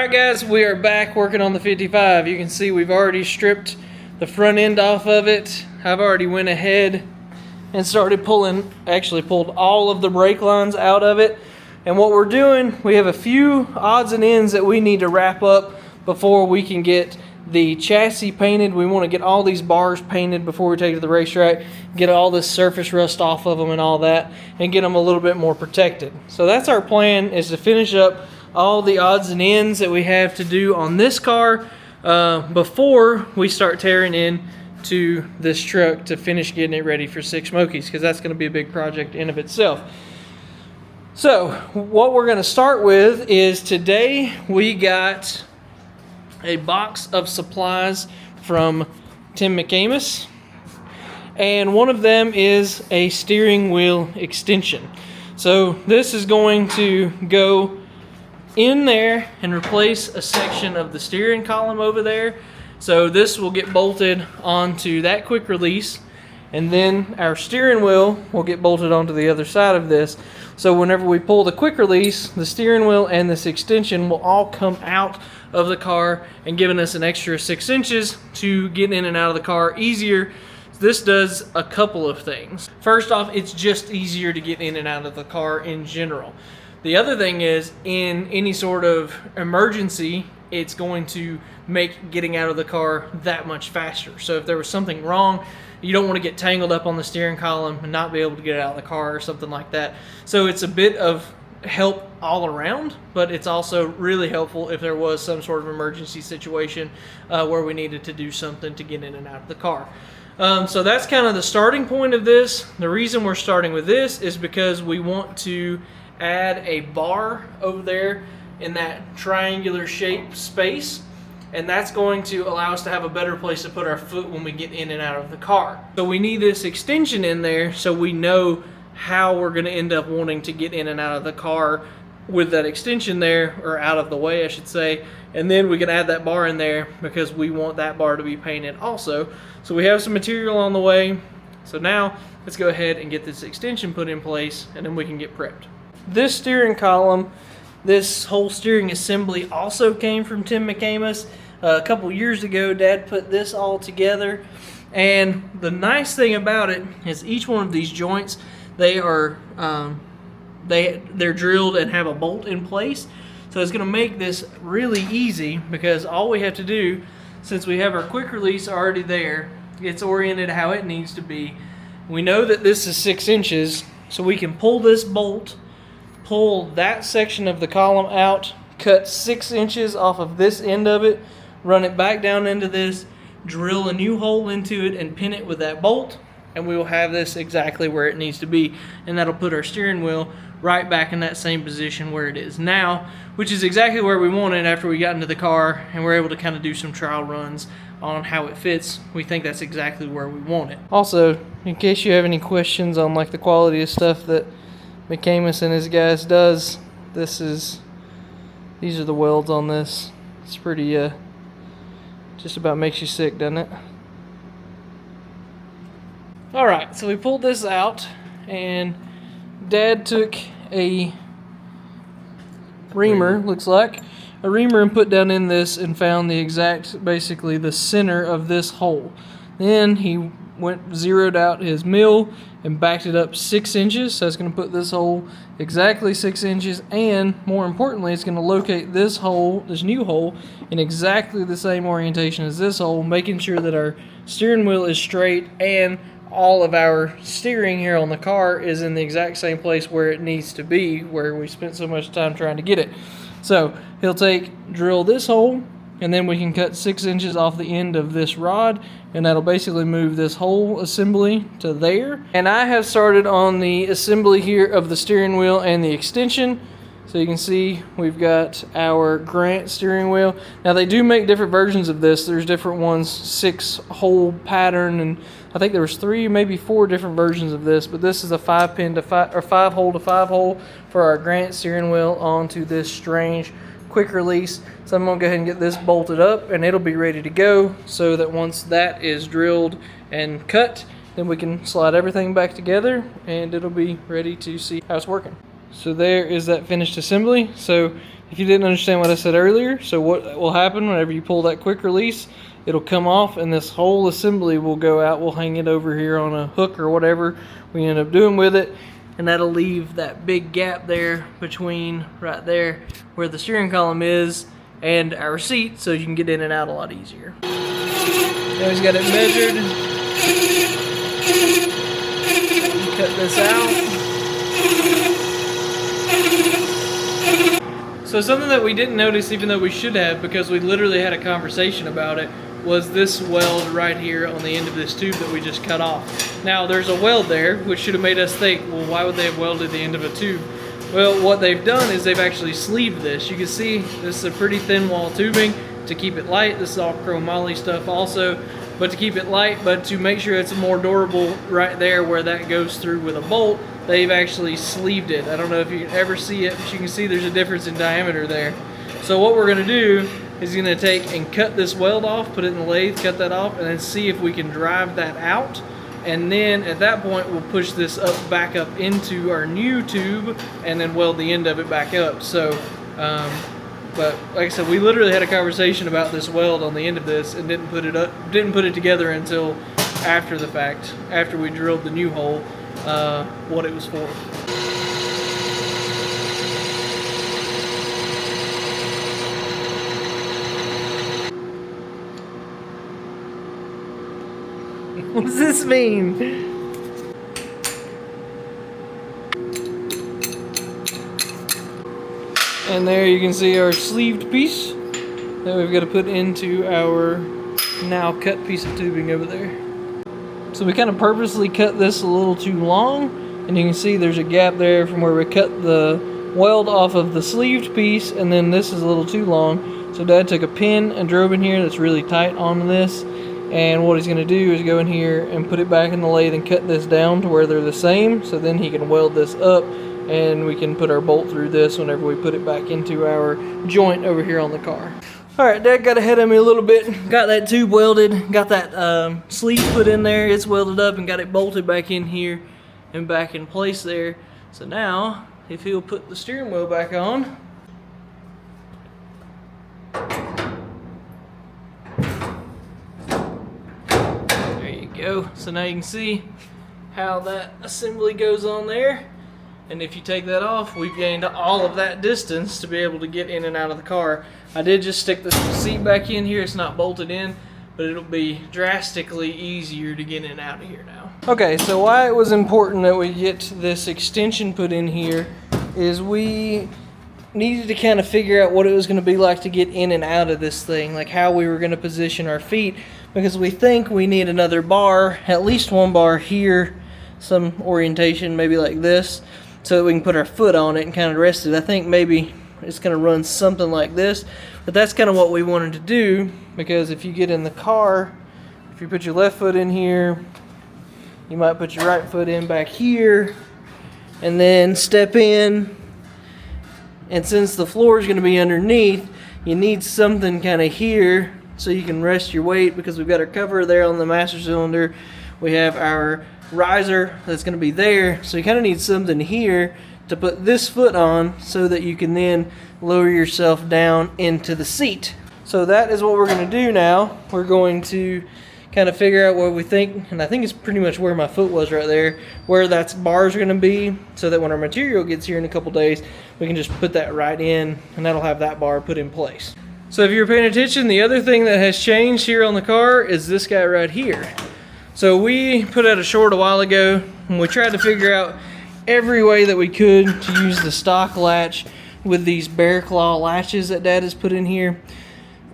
Alright guys, we are back working on the 55. You can see we've already stripped the front end off of it. I've already went ahead and started pulled all of the brake lines out of it. And what we're doing, we have a few odds and ends that we need to wrap up before we can get the chassis painted. We want to get all these bars painted before we take it to the racetrack, get all this surface rust off of them and all that, and get them a little bit more protected. So that's our plan, is to finish up all the odds and ends that we have to do on this car before we start tearing in to this truck to finish getting it ready for Six Smokies, because that's going to be a big project in of itself. So what we're going to start with is, today we got a box of supplies from Tim McAmis, and one of them is a steering wheel extension. So this is going to go in there and replace a section of the steering column over there. So this will get bolted onto that quick release, and then our steering wheel will get bolted onto the other side of this. So whenever we pull the quick release, the steering wheel and this extension will all come out of the car and giving us an extra 6 inches to get in and out of the car easier. This does a couple of things. First off, it's just easier to get in and out of the car in general. The other thing is, in any sort of emergency, it's going to make getting out of the car that much faster. So if there was something wrong, you don't want to get tangled up on the steering column and not be able to get out of the car or something like that. So it's a bit of help all around, but it's also really helpful if there was some sort of emergency situation where we needed to do something to get in and out of the car. So that's kind of the starting point of this. The reason we're starting with this is because we want to add a bar over there in that triangular shaped space, and that's going to allow us to have a better place to put our foot when we get in and out of the car. So we need this extension in there so we know how we're going to end up wanting to get in and out of the car with that extension there, or out of the way I should say, and then we can add that bar in there because we want that bar to be painted also. So we have some material on the way, so now let's go ahead and get this extension put in place, and then we can get prepped. This steering column, this whole steering assembly also came from Tim McAmis. A couple years ago, Dad put this all together, and the nice thing about it is each one of these joints, they're drilled and have a bolt in place. So it's going to make this really easy, because all we have to do, since we have our quick release already there, it's oriented how it needs to be. We know that this is 6 inches, so we can pull this bolt, pull that section of the column out, cut 6 inches off of this end of it, run it back down into this, drill a new hole into it, and pin it with that bolt, and we will have this exactly where it needs to be. And that'll put our steering wheel right back in that same position where it is now, which is exactly where we want it after we got into the car and we're able to kind of do some trial runs on how it fits. We think that's exactly where we want it. Also, in case you have any questions on like the quality of stuff that McAmis and his guys does, these are the welds on this. It's pretty just about makes you sick, doesn't it? Alright, so we pulled this out, and Dad took a reamer, looks like a reamer, and put down in this and found the exact, basically the center of this hole. Then he zeroed out his mill and backed it up 6 inches. So it's going to put this hole exactly 6 inches, and more importantly, it's going to locate this hole, this new hole, in exactly the same orientation as this hole, making sure that our steering wheel is straight and all of our steering here on the car is in the exact same place where it needs to be, where we spent so much time trying to get it. So he'll drill this hole, and then we can cut 6 inches off the end of this rod, and that'll basically move this whole assembly to there. And I have started on the assembly here of the steering wheel and the extension. So you can see we've got our Grant steering wheel. Now they do make different versions of this. There's different ones, 6-hole pattern, and I think there was 3, maybe 4 different versions of this, but this is a 5-pin to 5, or 5-hole to 5-hole for our Grant steering wheel onto this strange quick release. So I'm gonna go ahead and get this bolted up, and it'll be ready to go, so that once that is drilled and cut, then we can slide everything back together and it'll be ready to see how it's working. So there is that finished assembly. So if you didn't understand what I said earlier. So what will happen whenever you pull that quick release, it'll come off and this whole assembly will go out. We'll hang it over here on a hook or whatever we end up doing with it, and that'll leave that big gap there between right there where the steering column is and our seat, so you can get in and out a lot easier. Now he's got it measured. Cut this out. So something that we didn't notice, even though we should have, because we literally had a conversation about it, was this weld right here on the end of this tube that we just cut off. Now there's a weld there, which should have made us think, well, why would they have welded the end of a tube? Well, what they've done is they've actually sleeved this. You can see this is a pretty thin wall tubing to keep it light. This is all chromoly stuff also, but to keep it light, but to make sure it's more durable right there where that goes through with a bolt, they've actually sleeved it. I don't know if you can ever see it, but you can see there's a difference in diameter there. So what we're gonna do is gonna take and cut this weld off, put it in the lathe, cut that off, and then see if we can drive that out. And then at that point, we'll push this back up into our new tube and then weld the end of it back up. So, but like I said, we literally had a conversation about this weld on the end of this and didn't put it together until after the fact, after we drilled the new hole, what it was for. What does this mean? And there you can see our sleeved piece that we've got to put into our now cut piece of tubing over there. So we kind of purposely cut this a little too long, and you can see there's a gap there from where we cut the weld off of the sleeved piece, and then this is a little too long. So Dad took a pin and drove in here that's really tight on this. And what he's going to do is go in here and put it back in the lathe and cut this down to where they're the same, so then he can weld this up and we can put our bolt through this whenever we put it back into our joint over here on the car. Alright, Dad got ahead of me a little bit, got that tube welded, got that sleeve put in there, it's welded up, and got it bolted back in here and back in place there. So now, if he'll put the steering wheel back on, go. So now you can see how that assembly goes on there, and if you take that off, we've gained all of that distance to be able to get in and out of the car. I did just stick the seat back in here, it's not bolted in, but it'll be drastically easier to get in and out of here now. Okay, so why it was important that we get this extension put in here is we needed to kind of figure out what it was going to be like to get in and out of this thing, like how we were going to position our feet, because we think we need another bar, at least one bar here, some orientation maybe like this, so that we can put our foot on it and kind of rest it. I think maybe it's going to run something like this, but that's kind of what we wanted to do, because if you get in the car, if you put your left foot in here, you might put your right foot in back here and then step in, and since the floor is going to be underneath, you need something kind of here so you can rest your weight, because we've got our cover there on the master cylinder. We have our riser that's going to be there, so you kind of need something here to put this foot on so that you can then lower yourself down into the seat. So that is what we're going to do now. We're going to kind of figure out what we think, and I think it's pretty much where my foot was right there, where that bars are going to be, so that when our material gets here in a couple days, we can just put that right in, and that'll have that bar put in place. So if you're paying attention, the other thing that has changed here on the car is this guy right here. So we put out a short a while ago, and we tried to figure out every way that we could to use the stock latch with these bear claw latches that Dad has put in here.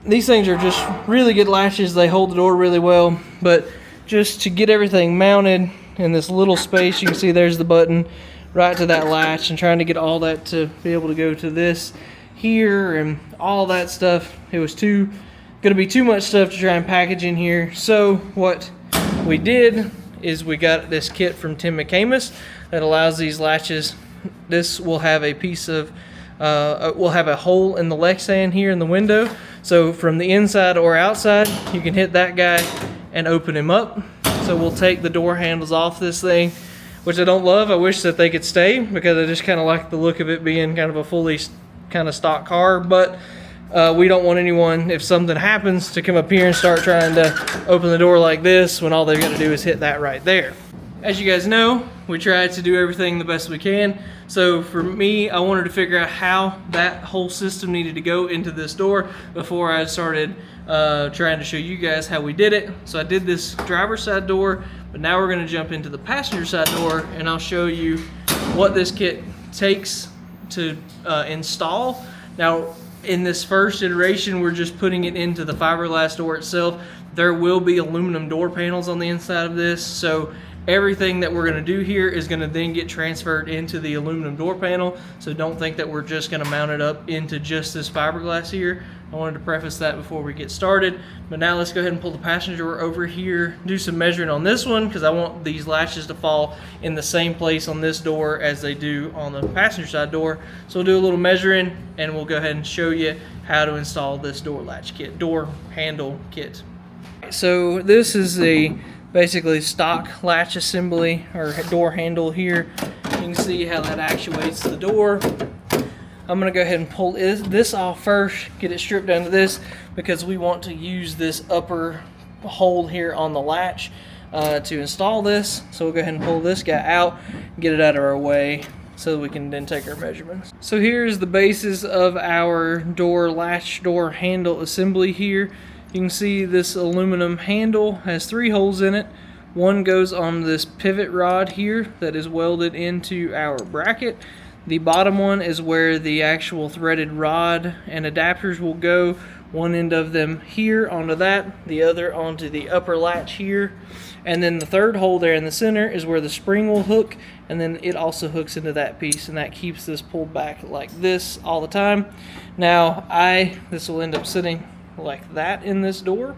These things are just really good latches. They hold the door really well, but just to get everything mounted in this little space, you can see there's the button right to that latch, and trying to get all that to be able to go to this here and all that stuff, it was going to be too much stuff to try and package in here. So what we did is we got this kit from Tim McCamus that allows these latches. This will have a piece of we'll have a hole in the Lexan here in the window, so from the inside or outside you can hit that guy and open him up. So we'll take the door handles off this thing, which I don't love. I wish that they could stay, because I just kind of like the look of it being kind of a fully kind of stock car, but we don't want anyone, if something happens, to come up here and start trying to open the door like this when all they're going to do is hit that right there. As you guys know, we try to do everything the best we can. So for me, I wanted to figure out how that whole system needed to go into this door before I started trying to show you guys how we did it. So I did this driver's side door, but now we're going to jump into the passenger side door, and I'll show you what this kit takes to install. Now, in this first iteration, we're just putting it into the fiberglass door itself. There will be aluminum door panels on the inside of this, so everything that we're going to do here is going to then get transferred into the aluminum door panel. So don't think that we're just going to mount it up into just this fiberglass here. I wanted to preface that before we get started. But now let's go ahead and pull the passenger door over here, do some measuring on this one, because I want these latches to fall in the same place on this door as they do on the passenger side door. So we'll do a little measuring, and we'll go ahead and show you how to install this door latch kit, door handle kit. So this is a basically stock latch assembly or door handle here. You can see how that actuates the door. I'm going to go ahead and pull this off first, get it stripped down to this, because we want to use this upper hole here on the latch to install this. So we'll go ahead and pull this guy out, get it out of our way, so that we can then take our measurements. So here's the basis of our door latch door handle assembly here. You can see this aluminum handle has 3 holes in it. One goes on this pivot rod here that is welded into our bracket. The bottom one is where the actual threaded rod and adapters will go. One end of them here onto that, the other onto the upper latch here. And then the third hole there in the center is where the spring will hook, and then it also hooks into that piece, and that keeps this pulled back like this all the time. Now this will end up sitting like that in this door.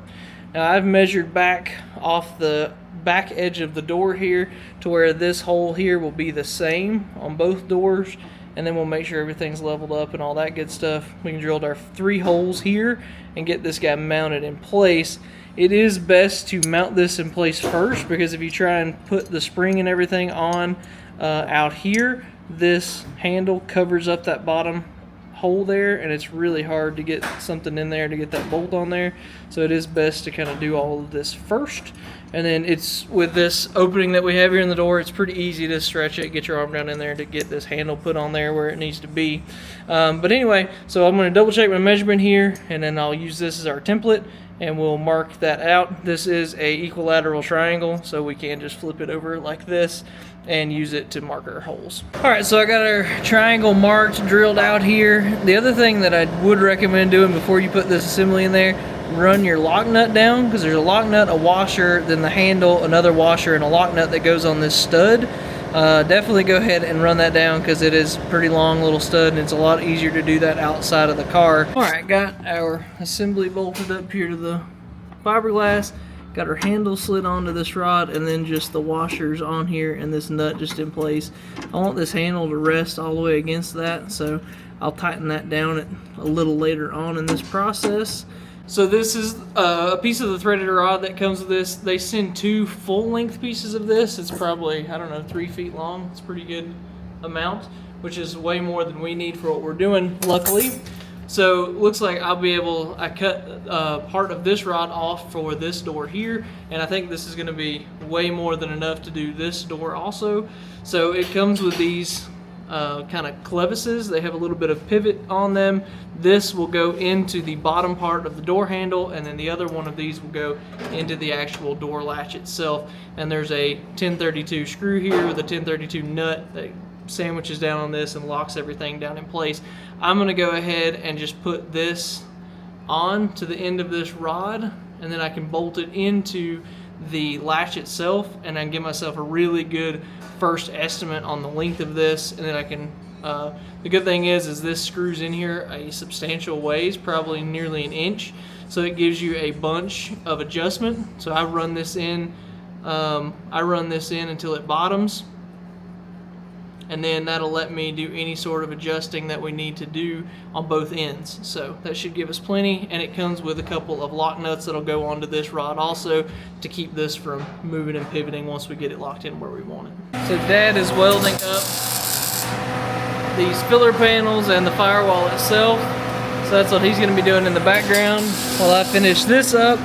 Now I've measured back off the back edge of the door here to where this hole here will be the same on both doors, and then we'll make sure everything's leveled up and all that good stuff. We can drill our 3 holes here and get this guy mounted in place. It is best to mount this in place first, because if you try and put the spring and everything on out here, this handle covers up that bottom hole there, and it's really hard to get something in there to get that bolt on there. So it is best to kind of do all of this first, and then it's with this opening that we have here in the door, it's pretty easy to stretch it, get your arm down in there to get this handle put on there where it needs to be. But anyway, so I'm going to double check my measurement here, and then I'll use this as our template, and we'll mark that out. This is a equilateral triangle, so we can just flip it over like this and use it to mark our holes. Alright, so I got our triangle marked, drilled out here. The other thing that I would recommend doing before you put this assembly in there, run your lock nut down, because there's a lock nut, a washer, then the handle, another washer, and a lock nut that goes on this stud. Definitely go ahead and run that down, because it is a pretty long little stud, and it's a lot easier to do that outside of the car. Alright, got our assembly bolted up here to the fiberglass. Got our handle slid onto this rod, and then just the washers on here and this nut just in place. I want this handle to rest all the way against that, so I'll tighten that down a little later on in this process. So this is a piece of the threaded rod that comes with this. They send 2 full-length pieces of this. It's probably, I don't know, 3 feet long. It's a pretty good amount, which is way more than we need for what we're doing, luckily. So it looks like I cut part of this rod off for this door here, and I think this is going to be way more than enough to do this door also. So it comes with these kind of clevises. They have a little bit of pivot on them. This will go into the bottom part of the door handle, and then the other one of these will go into the actual door latch itself. And there's a 1032 screw here with a 1032 nut that sandwiches down on this and locks everything down in place. I'm going to go ahead and just put this on to the end of this rod, and then I can bolt it into the latch itself, and I can give myself a really good first estimate on the length of this, and then I can the good thing is this screws in here a substantial ways, probably nearly an inch, so it gives you a bunch of adjustment. So I run this in until it bottoms, and then that'll let me do any sort of adjusting that we need to do on both ends. So that should give us plenty, and it comes with a couple of lock nuts that'll go onto this rod also to keep this from moving and pivoting once we get it locked in where we want it. So Dad is welding up these filler panels and the firewall itself. So that's what he's going to be doing in the background while I finish this up.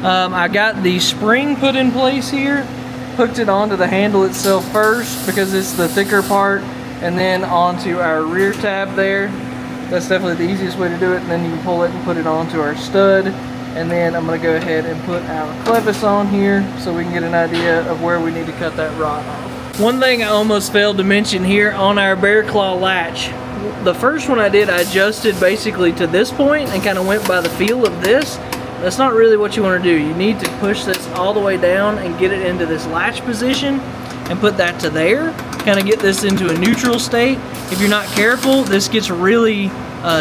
I got the spring put in place here, hooked it onto the handle itself first because it's the thicker part, and then onto our rear tab there. That's definitely the easiest way to do it, and then you can pull it and put it onto our stud. And then I'm going to go ahead and put our clevis on here so we can get an idea of where we need to cut that rod off. One thing I almost failed to mention here on our bear claw latch, the first one I did, I adjusted basically to this point and kind of went by the feel of this. That's not really what you want to do. You need to push this all the way down and get it into this latch position and put that to there. Kind of get this into a neutral state. If you're not careful, this gets really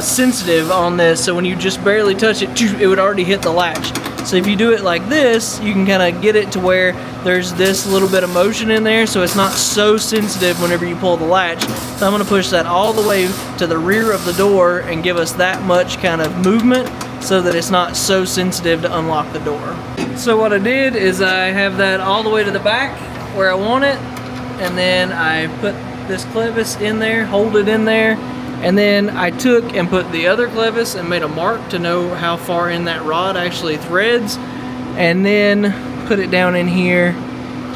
sensitive on this, so when you just barely touch it, it would already hit the latch. So if you do it like this, you can kind of get it to where there's this little bit of motion in there, so it's not so sensitive whenever you pull the latch. So I'm going to push that all the way to the rear of the door and give us that much kind of movement so that it's not so sensitive to unlock the door. So what I did is I have that all the way to the back where I want it, and then I put this clevis in there, hold it in there, and then I took and put the other clevis and made a mark to know how far in that rod actually threads, and then put it down in here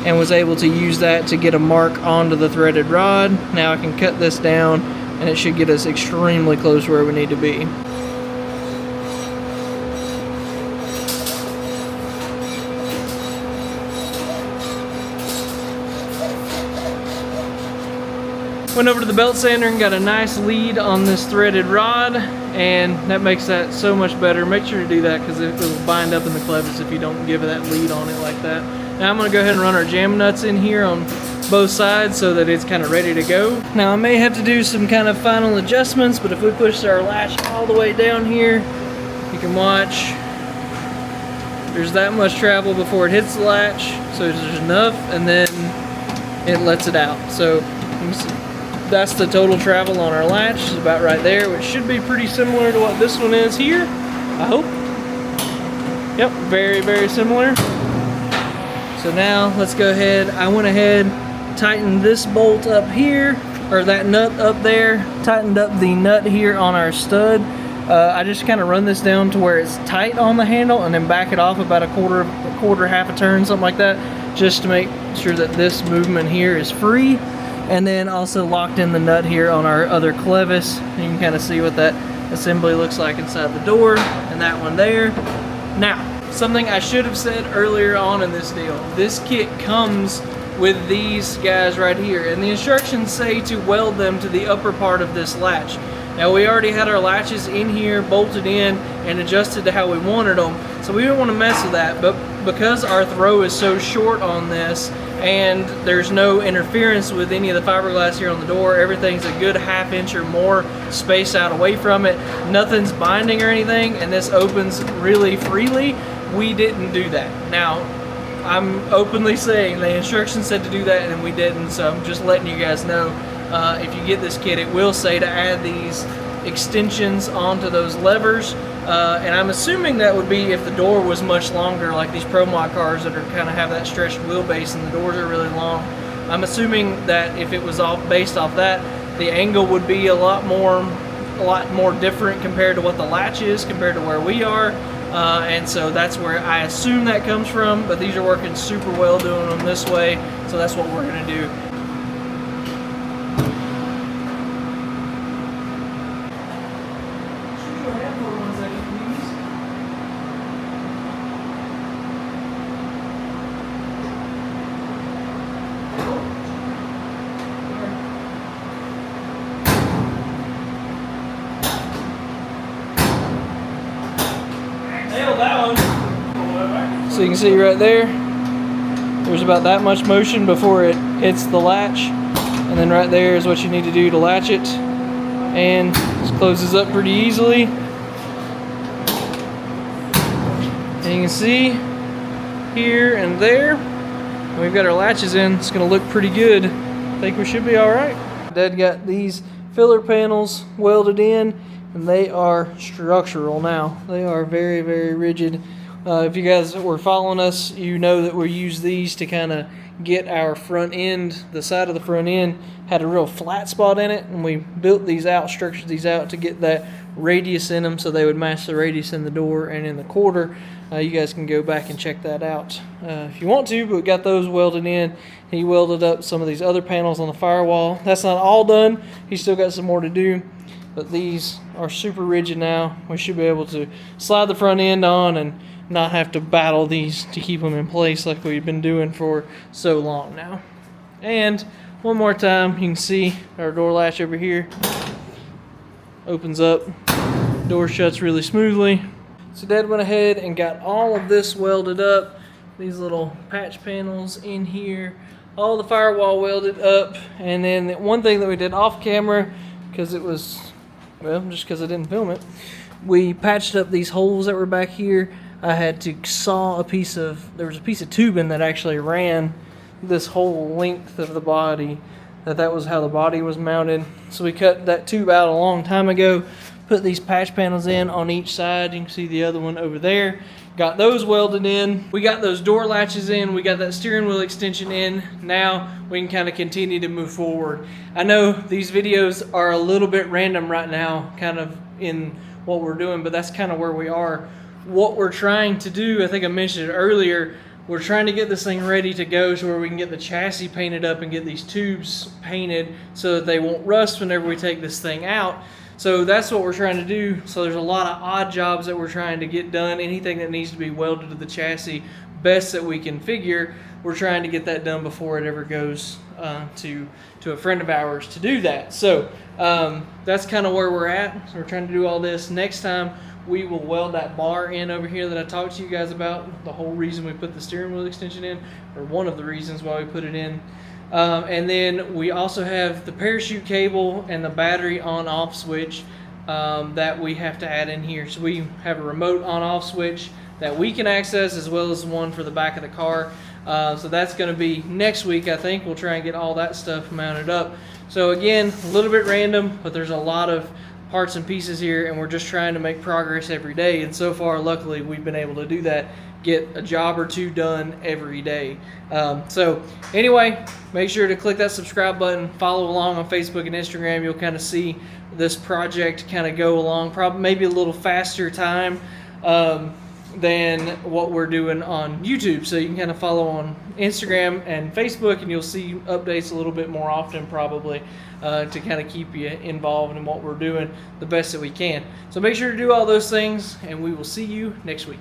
and was able to use that to get a mark onto the threaded rod. Now I can cut this down and it should get us extremely close to where we need to be. Went over to the belt sander and got a nice lead on this threaded rod, and that makes that so much better. Make sure to do that because it will bind up in the clevis if you don't give it that lead on it like that. Now I'm going to go ahead and run our jam nuts in here on both sides so that it's kind of ready to go. Now I may have to do some kind of final adjustments, but if we push our latch all the way down here, you can watch there's that much travel before it hits the latch, so there's enough, and then it lets it out. So that's the total travel on our latch. It's about right there, which should be pretty similar to what this one is here, I hope. Yep, very, very similar. So now let's go ahead. I went ahead, tightened this bolt up here, or that nut up there, tightened up the nut here on our stud. I just kind of run this down to where it's tight on the handle and then back it off about a quarter, half a turn, something like that, just to make sure that this movement here is free. And then also locked in the nut here on our other clevis. You can kind of see what that assembly looks like inside the door, and that one there. Now, something I should have said earlier on in this deal. This kit comes with these guys right here, and the instructions say to weld them to the upper part of this latch. Now we already had our latches in here, bolted in, and adjusted to how we wanted them, so we didn't want to mess with that. But because our throw is so short on this, and there's no interference with any of the fiberglass here on the door, everything's a good ½ inch or more space out away from it, nothing's binding or anything, and this opens really freely, we didn't do that. Now, I'm openly saying the instructions said to do that and we didn't, so I'm just letting you guys know. If you get this kit, it will say to add these extensions onto those levers, and I'm assuming that would be if the door was much longer, like these Pro Mod cars that are kind of have that stretched wheelbase and the doors are really long. I'm assuming that if it was all based off that, the angle would be a lot more different compared to what the latch is compared to where we are, and so that's where I assume that comes from. But these are working super well doing them this way, so that's what we're going to do. So you can see right there, there's about that much motion before it hits the latch, and then right there is what you need to do to latch it, and this closes up pretty easily. And you can see here and there, we've got our latches in. It's going to look pretty good. I think we should be all right. Dad got these filler panels welded in, and they are structural now. They are very, very rigid. If you guys were following us, you know that we use these to kind of get our front end, the side of the front end had a real flat spot in it, and we built these out, structured these out to get that radius in them so they would match the radius in the door and in the quarter. You guys can go back and check that out if you want to, but we got those welded in. He welded up some of these other panels on the firewall. That's not all done. He's still got some more to do, but these are super rigid now. We should be able to slide the front end on and not have to battle these to keep them in place like we've been doing for so long now. And one more time, you can see our door latch over here opens up, door shuts really smoothly. So Dad went ahead and got all of this welded up, these little patch panels in here, all the firewall welded up. And then one thing that we did off camera, because it was, well, just because I didn't film it, we patched up these holes that were back here. I had to saw there was a piece of tubing that actually ran this whole length of the body, that was how the body was mounted. So we cut that tube out a long time ago, put these patch panels in on each side. You can see the other one over there. Got those welded in. We got those door latches in. We got that steering wheel extension in. Now we can kind of continue to move forward. I know these videos are a little bit random right now, kind of in what we're doing, but that's kind of where we are. What we're trying to do, I think I mentioned it earlier, we're trying to get this thing ready to go so where we can get the chassis painted up and get these tubes painted so that they won't rust whenever we take this thing out. So that's what we're trying to do. So there's a lot of odd jobs that we're trying to get done. Anything that needs to be welded to the chassis, best that we can figure, we're trying to get that done before it ever goes to a friend of ours to do that. So that's kind of where we're at. So we're trying to do all this. Next time we will weld that bar in over here that I talked to you guys about. The whole reason we put the steering wheel extension in, or one of the reasons why we put it in. And then we also have the parachute cable and the battery on-off switch that we have to add in here. So we have a remote on-off switch that we can access, as well as one for the back of the car. So that's going to be next week, I think. We'll try and get all that stuff mounted up. So again, a little bit random, but there's a lot of parts and pieces here, and we're just trying to make progress every day. And so far, luckily, we've been able to do that, get a job or two done every day. So anyway, make sure to click that subscribe button, follow along on Facebook and Instagram. You'll kind of see this project kind of go along, probably maybe a little faster time than what we're doing on YouTube. So you can kind of follow on Instagram and Facebook, and you'll see updates a little bit more often probably to kind of keep you involved in what we're doing the best that we can. So make sure to do all those things, and we will see you next week.